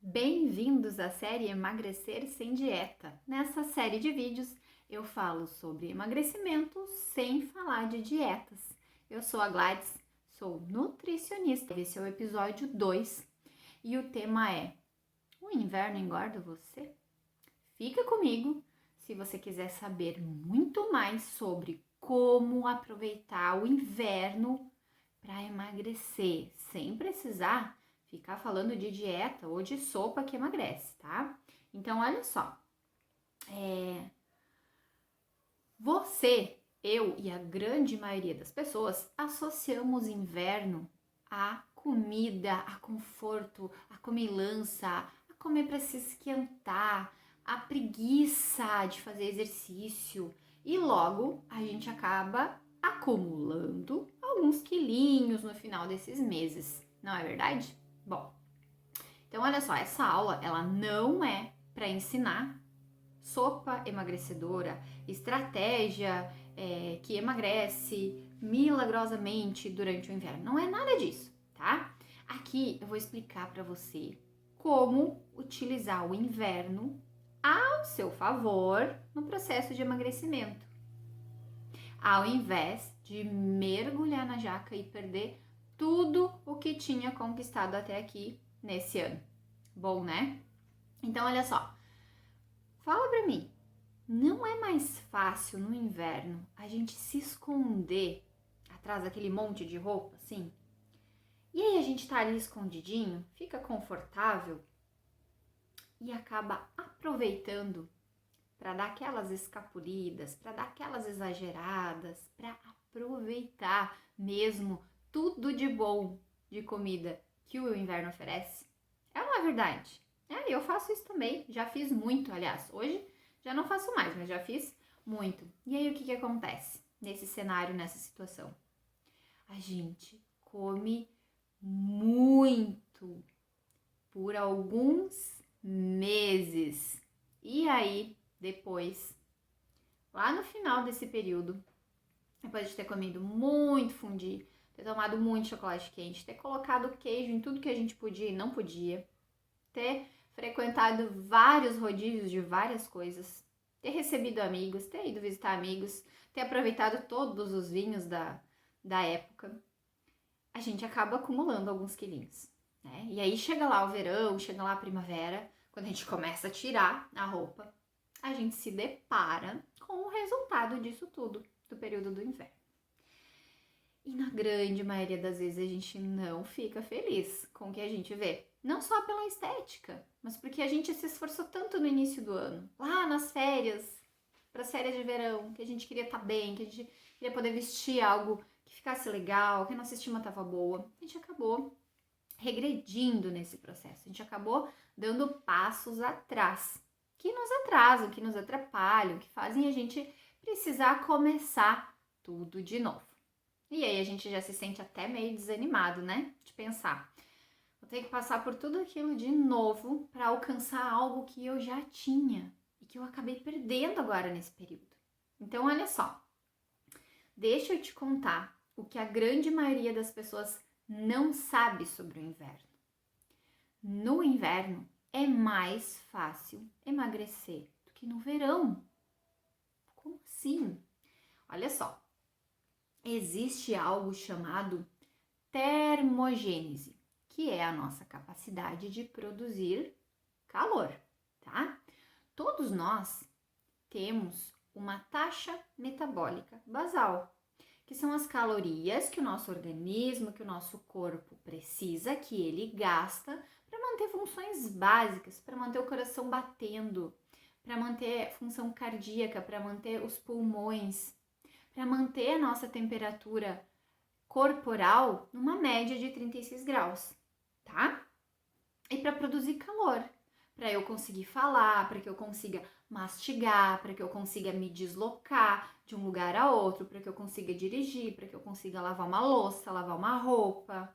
Bem-vindos à série Emagrecer Sem Dieta. Nessa série de vídeos eu falo sobre emagrecimento sem falar de dietas. Eu sou a Gladys, sou nutricionista. Esse é o episódio 2 e o tema é: o inverno engorda você? Fica comigo se você quiser saber muito mais sobre como aproveitar o inverno para emagrecer sem precisar ficar falando de dieta ou de sopa que emagrece, tá? Então, olha só. Você, eu e a grande maioria das pessoas associamos inverno a comida, a conforto, a comilança, a comer para se esquentar, a preguiça de fazer exercício e logo a gente acaba acumulando alguns quilinhos no final desses meses, não é verdade? Bom, então olha só, essa aula ela não é para ensinar sopa emagrecedora, estratégia que emagrece milagrosamente durante o inverno. Não é nada disso, tá? Aqui eu vou explicar para você como utilizar o inverno ao seu favor no processo de emagrecimento, ao invés de mergulhar na jaca e perder tudo o que tinha conquistado até aqui nesse ano. Bom, né? Então, olha só. Fala pra mim, não é mais fácil no inverno a gente se esconder atrás daquele monte de roupa, assim? E aí a gente tá ali escondidinho, fica confortável e acaba aproveitando para dar aquelas escapulidas, para dar aquelas exageradas, para aproveitar mesmo tudo de bom de comida que o inverno oferece? É uma verdade. Eu faço isso também, já fiz muito, aliás, hoje já não faço mais, mas já fiz muito. E aí o que acontece nesse cenário, nessa situação? A gente come muito por alguns meses. E aí, depois, lá no final desse período, depois de ter comido muito fundi, ter tomado muito chocolate quente, ter colocado queijo em tudo que a gente podia e não podia, ter frequentado vários rodízios de várias coisas, ter recebido amigos, ter ido visitar amigos, ter aproveitado todos os vinhos da época, a gente acaba acumulando alguns quilinhos, né? E aí chega lá o verão, chega lá a primavera, quando a gente começa a tirar a roupa, a gente se depara com o resultado disso tudo, do período do inverno. E na grande maioria das vezes a gente não fica feliz com o que a gente vê. Não só pela estética, mas porque a gente se esforçou tanto no início do ano, lá nas férias, para as férias de verão, que a gente queria estar bem, que a gente queria poder vestir algo que ficasse legal, que a nossa estima estava boa. A gente acabou regredindo nesse processo, a gente acabou dando passos atrás, que nos atrasam, que nos atrapalham, que fazem a gente precisar começar tudo de novo. E aí a gente já se sente até meio desanimado, né? De pensar, vou ter que passar por tudo aquilo de novo para alcançar algo que eu já tinha e que eu acabei perdendo agora nesse período. Então, olha só, deixa eu te contar o que a grande maioria das pessoas não sabe sobre o inverno. No inverno é mais fácil emagrecer do que no verão. Como assim? Olha só, existe algo chamado termogênese, que é a nossa capacidade de produzir calor, tá? Todos nós temos uma taxa metabólica basal, que são as calorias que o nosso organismo, que o nosso corpo precisa, que ele gasta para manter funções básicas, para manter o coração batendo, para manter função cardíaca, para manter os pulmões, para manter a nossa temperatura corporal numa média de 36 graus, tá? E para produzir calor, para eu conseguir falar, para que eu consiga mastigar, para que eu consiga me deslocar de um lugar a outro, para que eu consiga dirigir, para que eu consiga lavar uma louça, lavar uma roupa.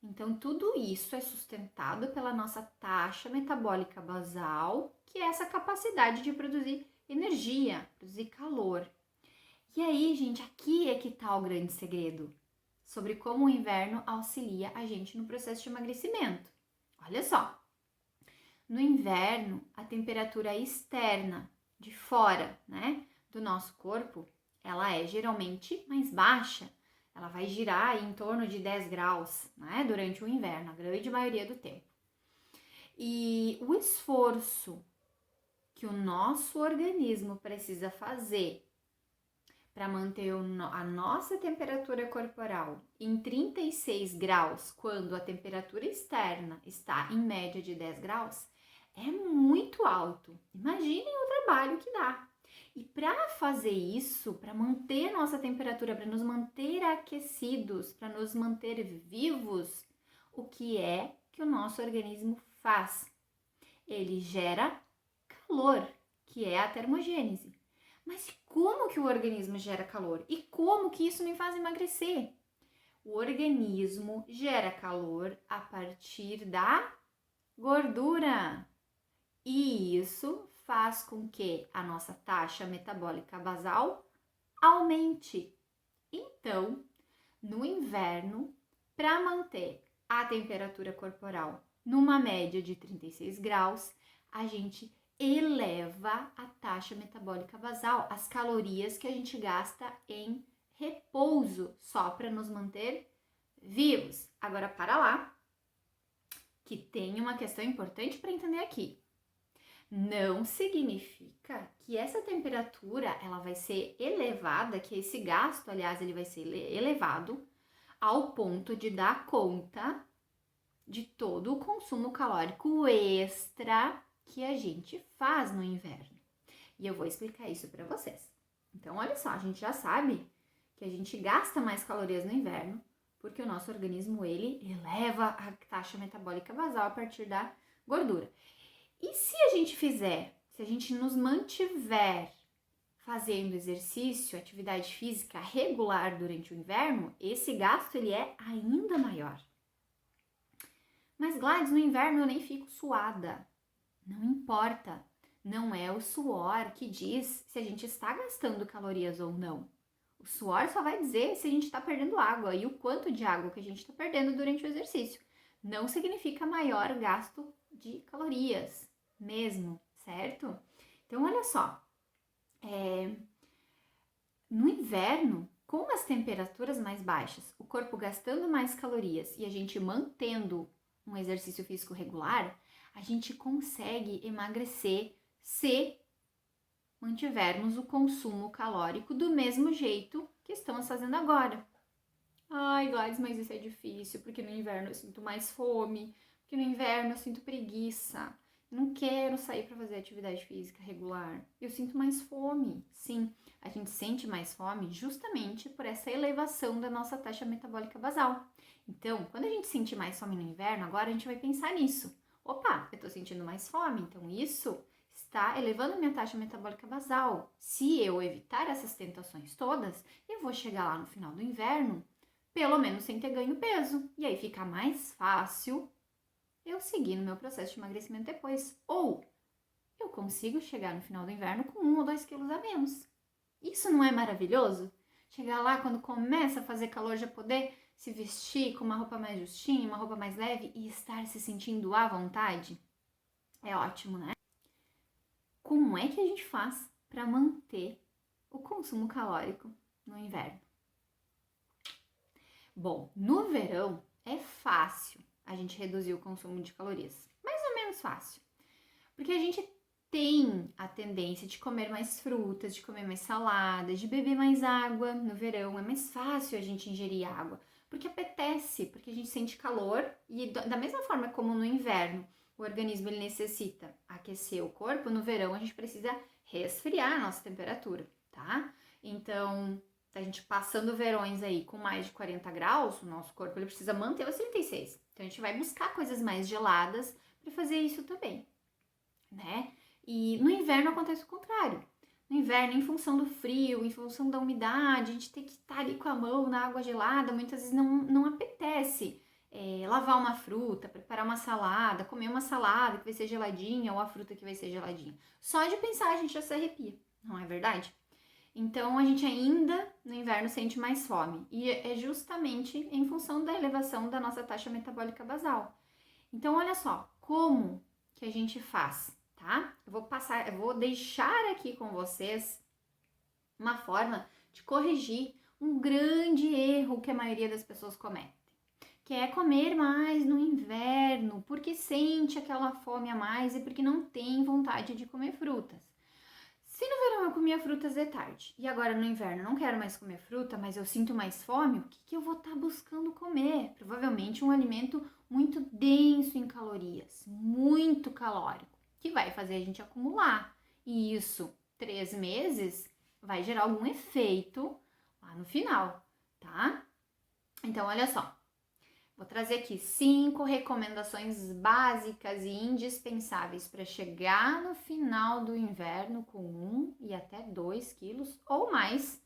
Então, tudo isso é sustentado pela nossa taxa metabólica basal, que é essa capacidade de produzir energia, produzir calor. E aí, gente, aqui é que tá o grande segredo sobre como o inverno auxilia a gente no processo de emagrecimento. Olha só, No inverno, a temperatura externa, de fora, né, do nosso corpo, ela é geralmente mais baixa. Ela vai girar aí em torno de 10 graus, né, durante o inverno, a grande maioria do tempo. E o esforço que o nosso organismo precisa fazer para manter a nossa temperatura corporal em 36 graus, quando a temperatura externa está em média de 10 graus, é muito alto. Imaginem o trabalho que dá. E para fazer isso, para manter a nossa temperatura, para nos manter aquecidos, para nos manter vivos, o que é que o nosso organismo faz? Ele gera calor, que é a termogênese. Mas como que o organismo gera calor? E como que isso me faz emagrecer? O organismo gera calor a partir da gordura. E isso faz com que a nossa taxa metabólica basal aumente. Então, no inverno, para manter a temperatura corporal numa média de 36 graus, a gente eleva a taxa metabólica basal, as calorias que a gente gasta em repouso, só para nos manter vivos. Agora, para lá, que tem uma questão importante para entender aqui. Não significa que essa temperatura ela vai ser elevada, que esse gasto, aliás, ele vai ser elevado ao ponto de dar conta de todo o consumo calórico extra que a gente faz no inverno. E eu vou explicar isso para vocês. Então, olha só, a gente já sabe que a gente gasta mais calorias no inverno, porque o nosso organismo, ele eleva a taxa metabólica basal a partir da gordura. E se a gente nos mantiver fazendo exercício, atividade física regular durante o inverno, esse gasto ele é ainda maior. Mas Gladys, no inverno eu nem fico suada. Não importa, não é o suor que diz se a gente está gastando calorias ou não. O suor só vai dizer se a gente está perdendo água e o quanto de água que a gente está perdendo durante o exercício. Não significa maior gasto de calorias mesmo, certo? Então, olha só, no inverno, com as temperaturas mais baixas, o corpo gastando mais calorias e a gente mantendo um exercício físico regular, a gente consegue emagrecer se mantivermos o consumo calórico do mesmo jeito que estamos fazendo agora. Ai, Gladys, mas isso é difícil, porque no inverno eu sinto mais fome, porque no inverno eu sinto preguiça, não quero sair para fazer atividade física regular, eu sinto mais fome. Sim, a gente sente mais fome justamente por essa elevação da nossa taxa metabólica basal. Então, quando a gente sentir mais fome no inverno, agora a gente vai pensar nisso. Opa, eu tô sentindo mais fome, então isso está elevando minha taxa metabólica basal. Se eu evitar essas tentações todas, eu vou chegar lá no final do inverno, pelo menos sem ter ganho peso. E aí fica mais fácil eu seguir no meu processo de emagrecimento depois. Ou eu consigo chegar no final do inverno com 1 ou 2 quilos a menos. Isso não é maravilhoso? Chegar lá quando começa a fazer calor, já poder se vestir com uma roupa mais justinha, uma roupa mais leve e estar se sentindo à vontade? É ótimo, né? Como é que a gente faz para manter o consumo calórico no inverno? Bom, no verão é fácil a gente reduzir o consumo de calorias, mais ou menos fácil, porque a gente tem a tendência de comer mais frutas, de comer mais saladas, de beber mais água. No verão é mais fácil a gente ingerir água, porque apetece, porque a gente sente calor e da mesma forma como no inverno o organismo ele necessita aquecer o corpo, no verão a gente precisa resfriar a nossa temperatura, tá? Então, a gente passando verões aí com mais de 40 graus, o nosso corpo ele precisa manter os 36. Então, a gente vai buscar coisas mais geladas para fazer isso também, né? E no inverno acontece o contrário. No inverno, em função do frio, em função da umidade, a gente tem que estar ali com a mão na água gelada, muitas vezes não apetece lavar uma fruta, preparar uma salada, comer uma salada que vai ser geladinha ou a fruta que vai ser geladinha. Só de pensar a gente já se arrepia, não é verdade? Então, a gente ainda no inverno sente mais fome. E é justamente em função da elevação da nossa taxa metabólica basal. Então, olha só, como que que a gente faz, tá? Eu vou deixar aqui com vocês uma forma de corrigir um grande erro que a maioria das pessoas comete, que é comer mais no inverno, porque sente aquela fome a mais e porque não tem vontade de comer frutas. Se no verão eu comia frutas de tarde e agora no inverno eu não quero mais comer fruta, mas eu sinto mais fome, o que eu vou estar buscando comer? Provavelmente um alimento muito denso em calorias, muito calórico, que vai fazer a gente acumular. E isso, 3 meses, vai gerar algum efeito lá no final, tá? Então, olha só. Vou trazer aqui 5 recomendações básicas e indispensáveis para chegar no final do inverno com 1 e até 2 quilos ou mais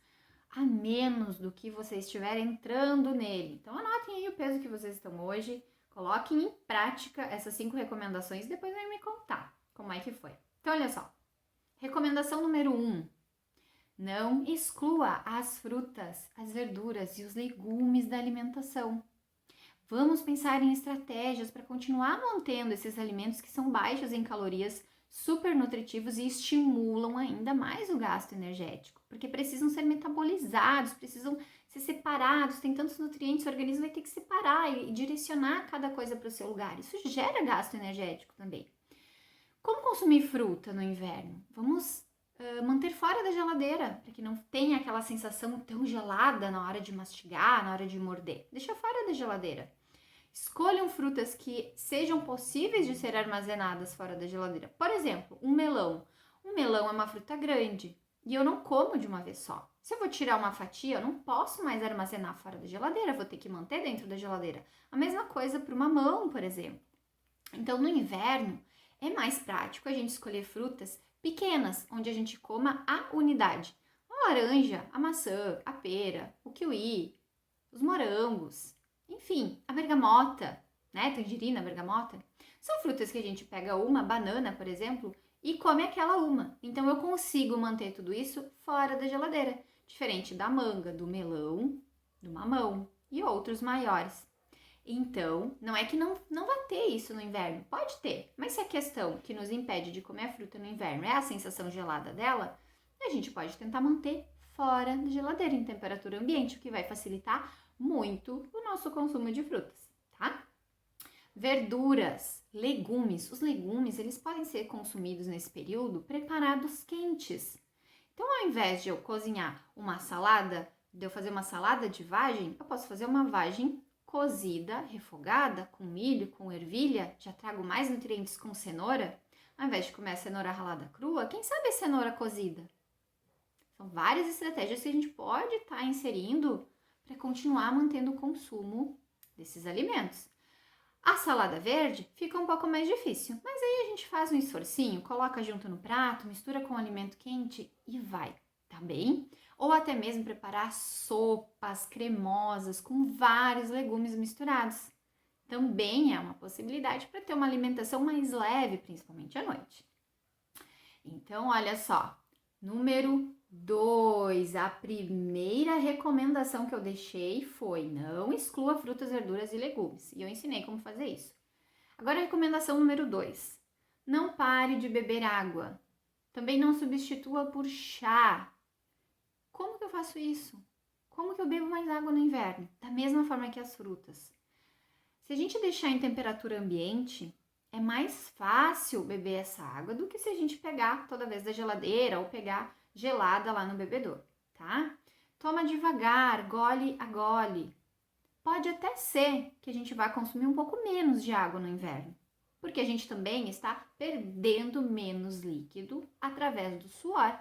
a menos do que você estiver entrando nele. Então anotem aí o peso que vocês estão hoje, coloquem em prática essas 5 recomendações e depois vem me contar como é que foi. Então olha só, recomendação número 1. Não exclua as frutas, as verduras e os legumes da alimentação. Vamos pensar em estratégias para continuar mantendo esses alimentos que são baixos em calorias, super nutritivos e estimulam ainda mais o gasto energético, porque precisam ser metabolizados, precisam ser separados, tem tantos nutrientes, o organismo vai ter que separar e direcionar cada coisa para o seu lugar. Isso gera gasto energético também. Como consumir fruta no inverno? Vamos manter fora da geladeira, para que não tenha aquela sensação tão gelada na hora de mastigar, na hora de morder. Deixa fora da geladeira. Escolham frutas que sejam possíveis de ser armazenadas fora da geladeira. Por exemplo, um melão. Um melão é uma fruta grande e eu não como de uma vez só. Se eu vou tirar uma fatia, eu não posso mais armazenar fora da geladeira, vou ter que manter dentro da geladeira. A mesma coisa para o mamão, por exemplo. Então, no inverno, é mais prático a gente escolher frutas pequenas, onde a gente coma a unidade. A laranja, a maçã, a pera, o kiwi, os morangos, enfim, a bergamota, né? Tangerina, bergamota. São frutas que a gente pega uma banana, por exemplo, e come aquela uma. Então eu consigo manter tudo isso fora da geladeira, diferente da manga, do melão, do mamão e outros maiores. Então, não é que não vai ter isso no inverno, pode ter, mas se a questão que nos impede de comer a fruta no inverno é a sensação gelada dela, a gente pode tentar manter fora da geladeira em temperatura ambiente, o que vai facilitar muito o nosso consumo de frutas, tá? Verduras, legumes. Os legumes, eles podem ser consumidos nesse período preparados quentes. Então, ao invés de eu cozinhar uma salada, de eu fazer uma salada de vagem, eu posso fazer uma vagem cozida, refogada, com milho, com ervilha, já trago mais nutrientes com cenoura. Ao invés de comer a cenoura ralada crua, quem sabe a cenoura cozida? São várias estratégias que a gente pode estar inserindo para continuar mantendo o consumo desses alimentos. A salada verde fica um pouco mais difícil, mas aí a gente faz um esforcinho, coloca junto no prato, mistura com o alimento quente e vai, tá bem? Ou até mesmo preparar sopas cremosas com vários legumes misturados. Também é uma possibilidade para ter uma alimentação mais leve, principalmente à noite. Então, olha só, número 2, a primeira recomendação que eu deixei foi não exclua frutas, verduras e legumes. E eu ensinei como fazer isso. Agora a recomendação número 2, não pare de beber água. Também não substitua por chá. Como que eu faço isso? Como que eu bebo mais água no inverno? Da mesma forma que as frutas. Se a gente deixar em temperatura ambiente, é mais fácil beber essa água do que se a gente pegar toda vez da geladeira ou pegar gelada lá no bebedouro, tá? Toma devagar, gole a gole. Pode até ser que a gente vá consumir um pouco menos de água no inverno, porque a gente também está perdendo menos líquido através do suor.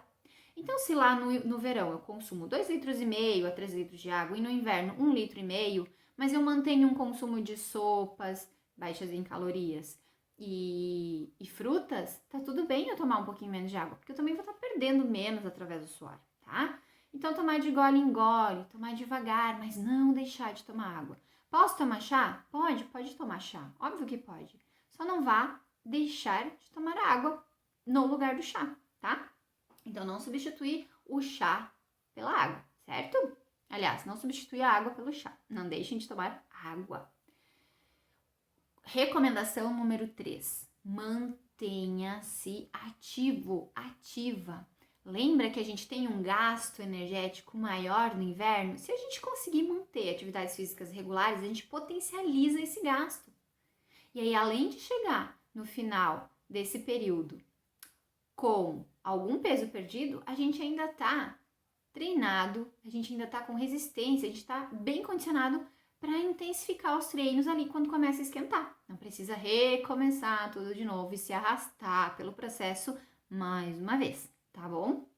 Então, se lá no verão eu consumo 2,5 litros a 3 litros de água e no inverno 1,5 litro, mas eu mantenho um consumo de sopas baixas em calorias e frutas, tá tudo bem eu tomar um pouquinho menos de água, porque eu também vou estar perdendo menos através do suor, tá? Então, tomar de gole em gole, tomar devagar, mas não deixar de tomar água. Posso tomar chá? Pode tomar chá, óbvio que pode. Só não vá deixar de tomar água no lugar do chá, tá? Então, não substituir o chá pela água, certo? Aliás, não substituir a água pelo chá. Não deixem de tomar água. Recomendação número 3. mantenha-se ativo, ativa. Lembra que a gente tem um gasto energético maior no inverno? Se a gente conseguir manter atividades físicas regulares, a gente potencializa esse gasto. E aí, além de chegar no final desse período com algum peso perdido, a gente ainda tá treinado, a gente ainda tá com resistência, a gente tá bem condicionado para intensificar os treinos ali quando começa a esquentar. Não precisa recomeçar tudo de novo e se arrastar pelo processo mais uma vez, tá bom?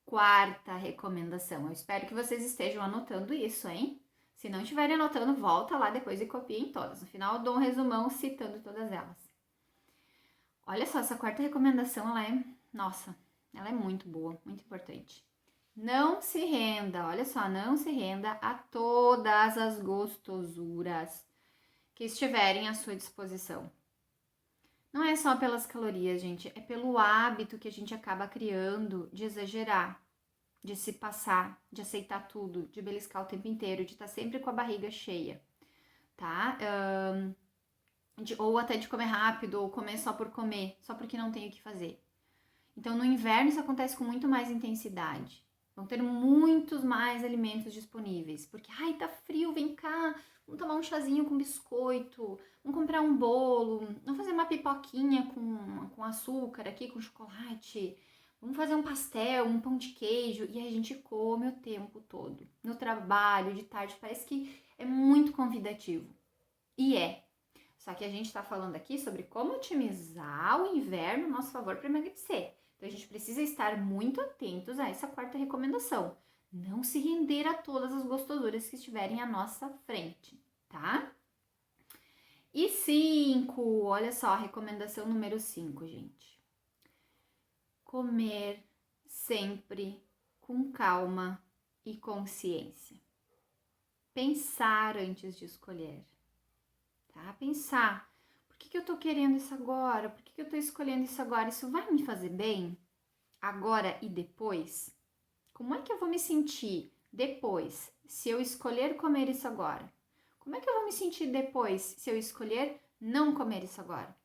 Quarta recomendação. Eu espero que vocês estejam anotando isso, hein? Se não estiverem anotando, volta lá depois e copiem todas. No final eu dou um resumão citando todas elas. Olha só, essa quarta recomendação, ela é muito boa, muito importante. Não se renda, olha só, não se renda a todas as gostosuras que estiverem à sua disposição. Não é só pelas calorias, gente, é pelo hábito que a gente acaba criando de exagerar, de se passar, de aceitar tudo, de beliscar o tempo inteiro, de estar sempre com a barriga cheia, tá? Ou até de comer rápido, ou comer só por comer, só porque não tem o que fazer. Então, no inverno isso acontece com muito mais intensidade. Vão ter muitos mais alimentos disponíveis. Porque, tá frio, vem cá, vamos tomar um chazinho com biscoito, vamos comprar um bolo, vamos fazer uma pipoquinha com açúcar aqui, com chocolate, vamos fazer um pastel, um pão de queijo. E aí a gente come o tempo todo. No trabalho, de tarde, parece que é muito convidativo. E é. Só que a gente está falando aqui sobre como otimizar o inverno a nosso favor para emagrecer. Então, a gente precisa estar muito atentos a essa quarta recomendação. Não se render a todas as gostosuras que estiverem à nossa frente, tá? E 5, olha só, a recomendação número 5, gente. Comer sempre com calma e consciência. Pensar antes de escolher, tá? Pensar. Por que eu tô querendo isso agora? Por que eu tô escolhendo isso agora? Isso vai me fazer bem? Agora e depois? Como é que eu vou me sentir depois se eu escolher comer isso agora? Como é que eu vou me sentir depois se eu escolher não comer isso agora?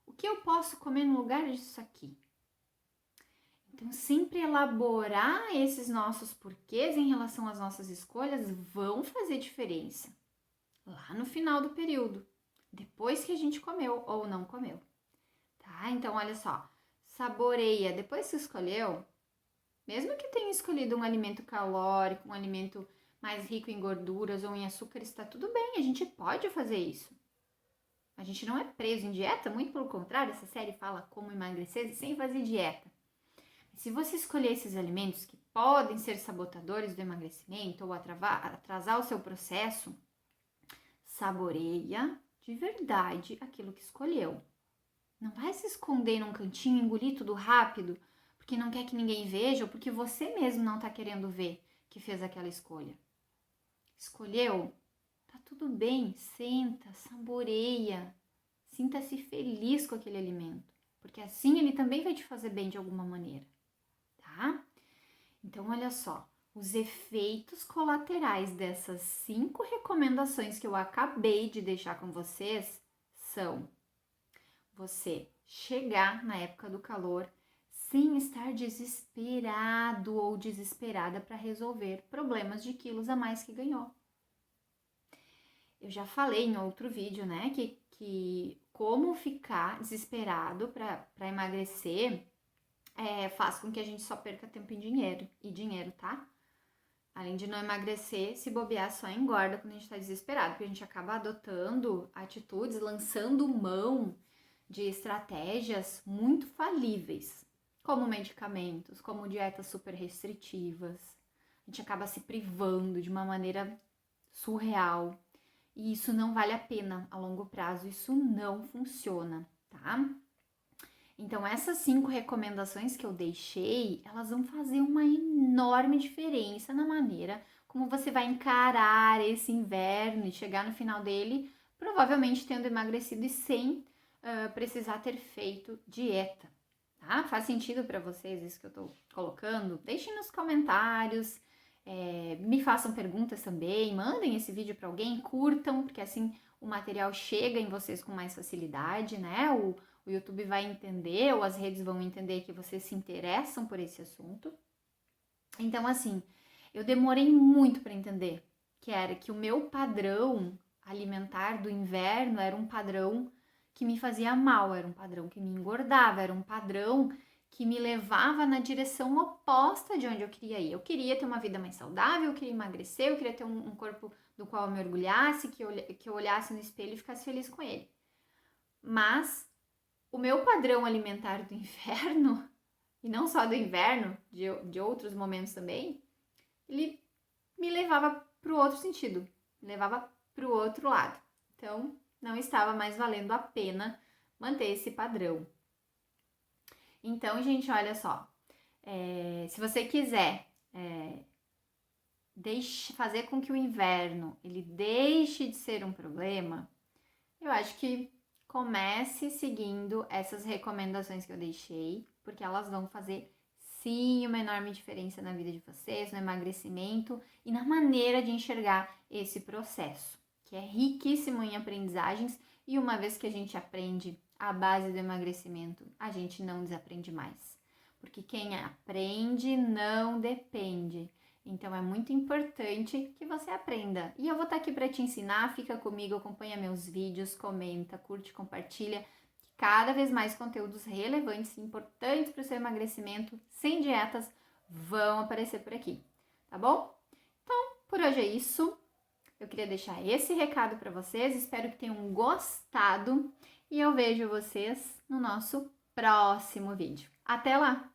O que eu posso comer no lugar disso aqui? Então, sempre elaborar esses nossos porquês em relação às nossas escolhas vão fazer diferença lá no final do período. Depois que a gente comeu ou não comeu, tá? Então, olha só, saboreia, depois que escolheu, mesmo que tenha escolhido um alimento calórico, um alimento mais rico em gorduras ou em açúcares, está tudo bem, a gente pode fazer isso. A gente não é preso em dieta, muito pelo contrário, essa série fala como emagrecer sem fazer dieta. Se você escolher esses alimentos que podem ser sabotadores do emagrecimento ou atrasar o seu processo, saboreia de verdade aquilo que escolheu. Não vai se esconder num cantinho, engolir tudo rápido, porque não quer que ninguém veja ou porque você mesmo não está querendo ver que fez aquela escolha. Escolheu? Tá tudo bem, senta, saboreia, sinta-se feliz com aquele alimento, porque assim ele também vai te fazer bem de alguma maneira, tá? Então, olha só. Os efeitos colaterais dessas 5 recomendações que eu acabei de deixar com vocês são você chegar na época do calor sem estar desesperado ou desesperada para resolver problemas de quilos a mais que ganhou. Eu já falei em outro vídeo, né, que como ficar desesperado para emagrecer faz com que a gente só perca tempo e dinheiro, tá? Além de não emagrecer, se bobear só engorda quando a gente tá desesperado, porque a gente acaba adotando atitudes, lançando mão de estratégias muito falíveis, como medicamentos, como dietas super restritivas. A gente acaba se privando de uma maneira surreal. E isso não vale a pena a longo prazo, isso não funciona, tá? Então, essas 5 recomendações que eu deixei, elas vão fazer uma enorme diferença na maneira como você vai encarar esse inverno e chegar no final dele, provavelmente tendo emagrecido e sem precisar ter feito dieta, tá? Faz sentido para vocês isso que eu tô colocando? Deixem nos comentários, me façam perguntas também, mandem esse vídeo para alguém, curtam, porque assim o material chega em vocês com mais facilidade, né? O YouTube vai entender, ou as redes vão entender que vocês se interessam por esse assunto. Então, assim, eu demorei muito para entender que o meu padrão alimentar do inverno era um padrão que me fazia mal, era um padrão que me engordava, era um padrão que me levava na direção oposta de onde eu queria ir. Eu queria ter uma vida mais saudável, eu queria emagrecer, eu queria ter um corpo do qual eu me orgulhasse, que eu olhasse no espelho e ficasse feliz com ele. Mas o meu padrão alimentar do inverno, e não só do inverno, de outros momentos também, ele me levava para o outro sentido, me levava para o outro lado. Então, não estava mais valendo a pena manter esse padrão. Então, gente, olha só, se você quiser fazer com que o inverno ele deixe de ser um problema, eu acho que comece seguindo essas recomendações que eu deixei, porque elas vão fazer sim uma enorme diferença na vida de vocês, no emagrecimento e na maneira de enxergar esse processo, que é riquíssimo em aprendizagens, e uma vez que a gente aprende a base do emagrecimento, a gente não desaprende mais. Porque quem aprende não depende. Então é muito importante que você aprenda. E eu vou estar aqui para te ensinar, fica comigo, acompanha meus vídeos, comenta, curte, compartilha. Cada vez mais conteúdos relevantes e importantes para o seu emagrecimento, sem dietas, vão aparecer por aqui, tá bom? Então, por hoje é isso. Eu queria deixar esse recado para vocês, espero que tenham gostado e eu vejo vocês no nosso próximo vídeo. Até lá!